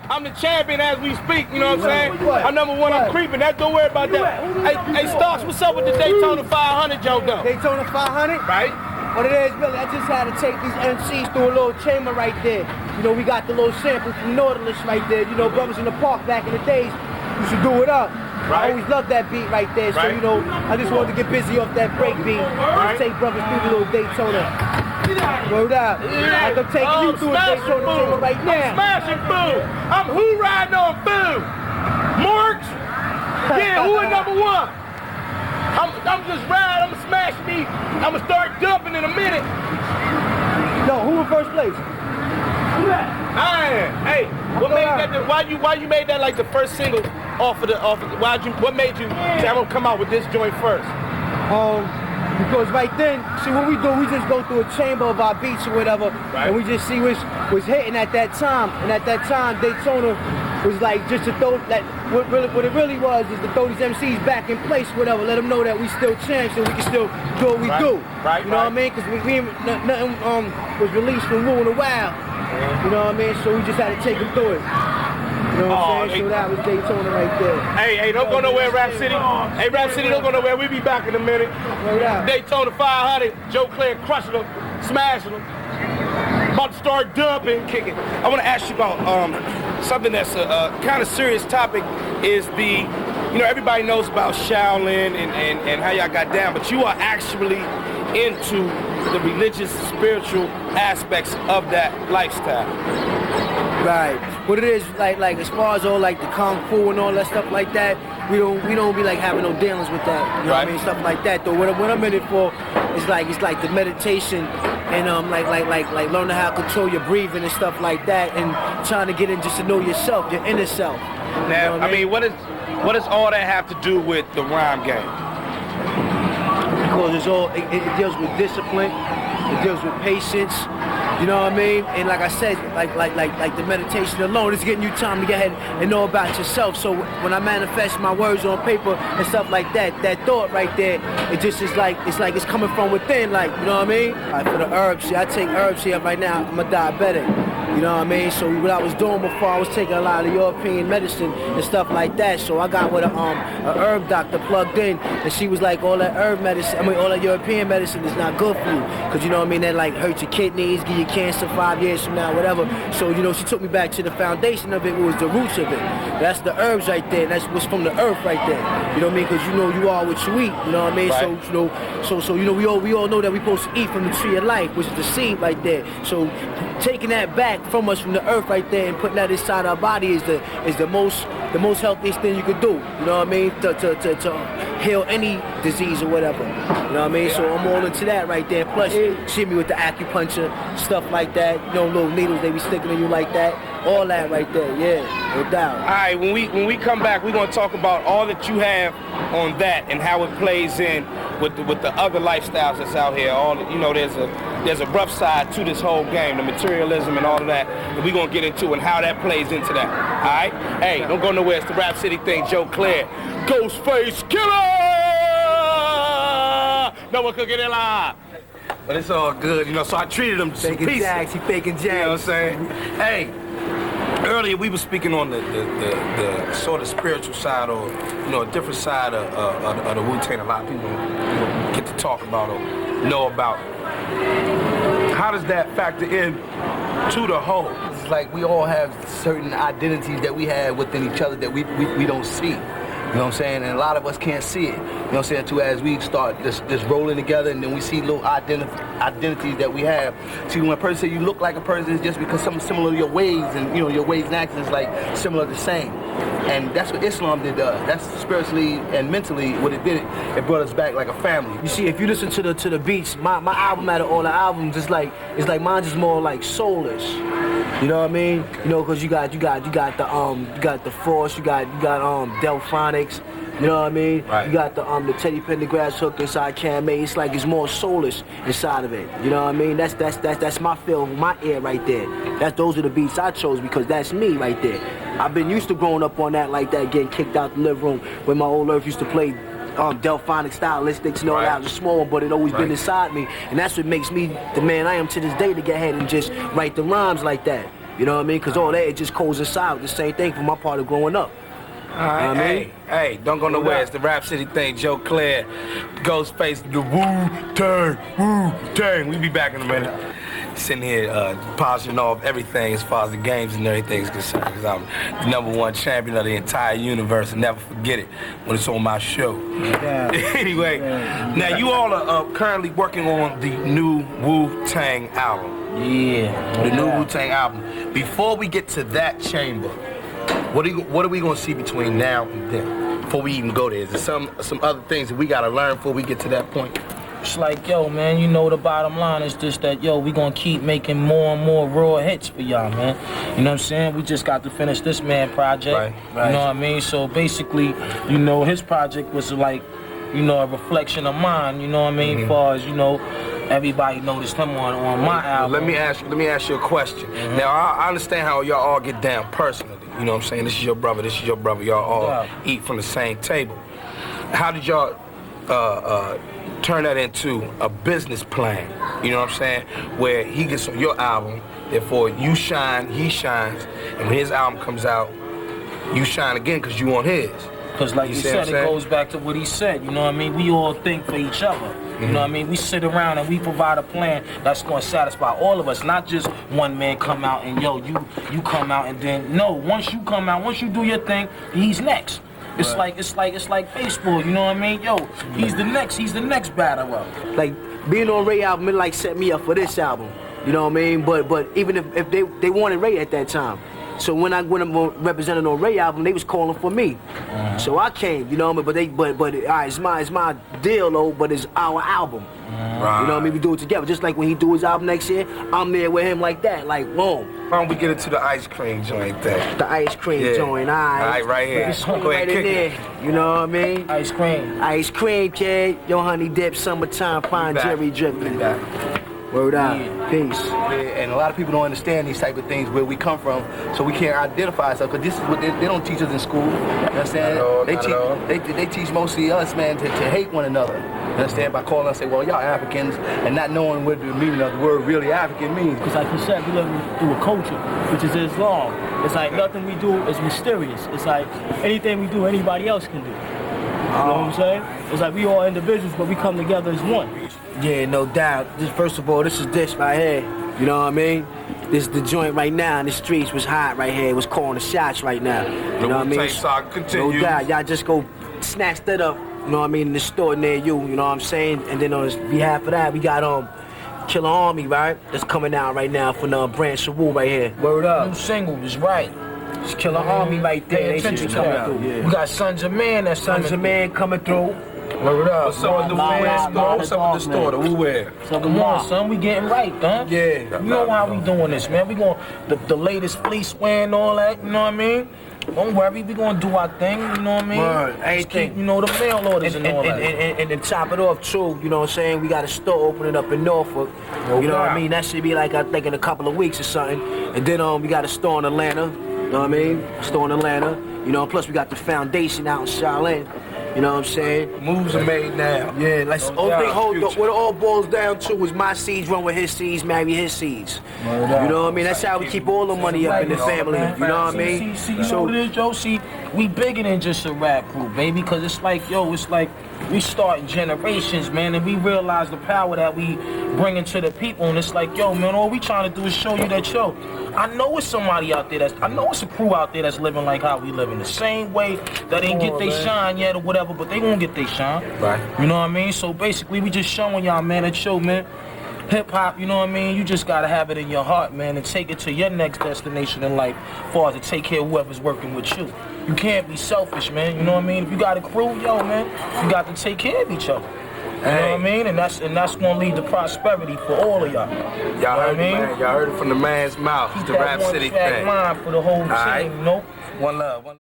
I'm the champion as we speak, you know what I'm saying? I'm number one, I'm creeping, don't worry about that. Hey, Starks, what's up with the Daytona 500 joke though? Daytona 500? Right. What it is, Billy, I just had to take these MCs through a little chamber right there. You know, we got the little sample from Nautilus right there. You know, brothers in the park back in the days used to do it up. Right. I always loved that beat right there. So, you know, I just wanted to get busy off that break beat. Just take brothers through the little Daytona. Word out. I'm taking you through a Daytona chamber right now. I'm smashing food. I'm who riding on food. Marks? Yeah, who is number one? I'm just riding, I'm gonna smash me. I'm gonna start dumping in a minute. No, who in first place? I am. Hey, what made that? Why you made that like the first single off of the? What made you say I'm gonna come out with this joint first? Because right then, see what we do, we just go through a chamber of our beats or whatever, and we just see what's hitting at that time. And at that time, Daytona was like just to throw that. What it really was is to throw these MCs back in place, whatever. Let them know that we still champs and we can still do what we do. Right. You know what I mean? Because nothing was released from Woo in a while. You know what I mean? So we just had to take them through it. You know what I'm saying? So that was Daytona right there. Hey, don't go nowhere, Rap City. Hey, Rap City, don't go nowhere. We'll be back in a minute. Daytona 500, Joe Claire crushing them, smashing them. About to start dumping, kicking. I want to ask you about something that's a kind of serious topic. Is the, everybody knows about Shaolin and how y'all got down, but you are actually into the religious, spiritual aspects of that lifestyle. Right. What it is, like as far as all like the kung fu and all that stuff like that, we don't be like having no dealings with that. You know what I mean? Stuff like that. Though what I'm in it for is like the meditation and like learning how to control your breathing and stuff like that, and trying to get in just to know yourself, your inner self. Now, I mean, what does all that have to do with the rhyme game? Because it deals with discipline, it deals with patience. You know what I mean? And like I said, like the meditation alone is getting you time to get ahead and know about yourself. So when I manifest my words on paper and stuff like that, that thought right there, it just is like it's coming from within, like, you know what I mean? For the herbs, see, I take herbs here right now. I'm a diabetic. You know what I mean? So what I was doing before, I was taking a lot of European medicine and stuff like that. So I got with a herb doctor plugged in, and she was like, all that herb medicine, all that European medicine is not good for you. Because, you know what I mean, that like hurt your kidneys, give you cancer 5 years from now, whatever. So, she took me back to the foundation of it, was the roots of it. That's the herbs right there. That's what's from the earth right there. You know what I mean? Because you are what you eat. You know what I mean? Right. So we all know that we're supposed to eat from the tree of life, which is the seed right there. So taking that back from us, from the earth right there, and putting that inside our body is the most healthiest thing you could do. You know what I mean? To heal any disease or whatever. You know what I mean? So I'm all into that right there. Plus, shit me with the acupuncture, stuff like that. Little needles they be sticking in you like that. All that right there, yeah, no doubt. All right, when we come back, we're gonna talk about all that you have on that and how it plays in with the other lifestyles that's out here. There's a rough side to this whole game, the materialism and all of that we're gonna get into and how that plays into that. All right? Hey, don't go nowhere. It's the Rap City thing. Joe Claire, Ghostface Killer. No one could get it live. But it's all good, so I treated him some faking jacks, he faking jacks. You know what I'm saying? Hey, earlier we were speaking on the sort of spiritual side, or a different side of the Wu-Tang. A lot of people get to talk about or know about. How does that factor in to the whole? It's like we all have certain identities that we have within each other that we don't see. You know what I'm saying? And a lot of us can't see it. You know what I'm saying? Too, as we start just rolling together, and then we see little identities that we have. See, when a person says you look like a person, it's just because something similar to your ways, and your ways and actions like similar the same. And that's what Islam did. That's spiritually and mentally what it did. It brought us back like a family. You see, if you listen to the beats, my album out of all the albums, it's like mine's just more like soulless. You know what I mean? Because you got the Force, you got Delphonics. You know what I mean? Right. You got the Teddy Pendergrass hook inside Can-May. It's like it's more soulless inside of it. You know what I mean? That's my feel, my ear right there. Those are the beats I chose because that's me right there. I've been used to growing up on that like that, getting kicked out the living room when my old earth used to play Delphonic stylistics and all that. Was small, but it always been inside me, and that's what makes me the man I am to this day to get ahead and just write the rhymes like that. You know what I mean? Because all that, it just coincides with the same thing from my part of growing up. All right, hey, don't go nowhere. It's the Rap City thing. Joe Claire, Ghostface, the Wu-Tang. We be back in a minute. Sitting here polishing off everything as far as the games and everything is concerned. Because I'm the #1 champion of the entire universe, and never forget it when it's on my show. Yeah. Anyway, now you all are currently working on the new Wu-Tang album. Yeah. The new Wu-Tang album. Before we get to that chamber, what are we gonna see between now and then? Before we even go there, is there some other things that we gotta learn before we get to that point? It's like, yo, man, you know the bottom line is just that, yo, we gonna keep making more and more raw hits for y'all, man. You know what I'm saying? We just got to finish this man project. Right. You know what I mean? So basically, you know, his project was like, you know, a reflection of mine, you know what I mean? As far as, you know, everybody noticed him on my album. Let me ask you a question. Now I understand how y'all all get down personally. You know what I'm saying? This is your brother, this is your brother. Y'all all eat from the same table. How did y'all turn that into a business plan? You know what I'm saying? Where he gets on your album, therefore you shine, he shines, and when his album comes out, you shine again because you on his. Because like you said, it goes back to what he said, you know what I mean? We all think for each other. You know what I mean? We sit around and we provide a plan that's going to satisfy all of us, not just one man come out and, yo, you come out and then, no, once you come out, once you do your thing, he's next. It's like baseball, you know what I mean? Yo, he's the next batter up. Like, being on Ray album, it like set me up for this album. You know what I mean? But even if they wanted Ray at that time. So when I'm representing on Ray album, they was calling for me. So I came, you know what I mean? But all right, it's my deal though, but it's our album. Right. You know what I mean? We do it together. Just like when he do his album next year, I'm there with him like that, like boom. Why don't we get into the ice cream joint there? The ice cream joint, all right. Right here. Go ahead, in there. You know what I mean? Ice cream. Ice cream, kid. Yo, honey dip, summertime, fine Jerry dripping. Word out. Peace. Yeah, and a lot of people don't understand these type of things where we come from, so we can't identify ourselves, because this is what they don't teach us in school. You understand? They teach mostly us, man, to hate one another. You understand? By calling us, say, well, y'all Africans, and not knowing what the meaning of the word really African means. Because like you said, we live through a culture, which is Islam. It's like nothing we do is mysterious. It's like anything we do, anybody else can do. You know what I'm saying? It's like we all individuals, but we come together as one. Yeah, no doubt. First of all, this is this right here. You know what I mean? This is the joint right now in the streets. Was hot right here. It was calling the shots right now. You know what I mean? No doubt. Y'all just go snatch that up. You know what I mean? In the store near you. You know what I'm saying? And then on behalf of that, we got Killer Army, right? That's coming out right now from Branch Shawu right here. Word up. New single is right. It's Killer Army right there. Pay attention to that. Yeah. We got Sons of Man that's Sons of Man coming through. Word up. What's up with the store? What's up with the store? The Woo-Wear? Come on, son. We getting right, huh? Yeah. You know how we doing this, man. We going the latest fleece wear and all that. You know what I mean? Don't worry, we gonna do our thing. You know what I mean? Word. Everything. You know the mail orders and all that. And to top it off too, you know what I'm saying? We got a store opening up in Norfolk. You know what I mean? That should be like, I think, in a couple of weeks or something. And then we got a store in Atlanta. You know what I mean? Store in Atlanta. You know, plus we got the foundation out in Charlotte. You know what I'm saying? Moves are made now. Yeah, like what it all boils down to is my seeds run with his seeds, marry his seeds. You know what I mean? That's how we keep all the money up in the family. You know what I mean? See, you know what it is, Joe? See, we bigger than just a rap group, baby, because it's like, yo, it's like we starting generations, man, and we realize the power that we bring into the people, and it's like, yo, man, all we trying to do is show you that, yo, I know it's somebody out there I know it's a crew out there that's living like how we live, in the same way that ain't get they shine yet or whatever, but they gonna get they shine. Right. You know what I mean? So basically, we just showing y'all, man, that show, man. Hip-hop, you know what I mean? You just gotta have it in your heart, man, and take it to your next destination in life, as far as to take care of whoever's working with you. You can't be selfish, man, you know what I mean? If you got a crew, yo, man, you got to take care of each other. You know what I mean? And that's gonna lead to prosperity for all of y'all. Y'all heard it, man. Y'all heard it from the man's mouth. It's the Rap City thing. Mind for the whole team, you know? One love.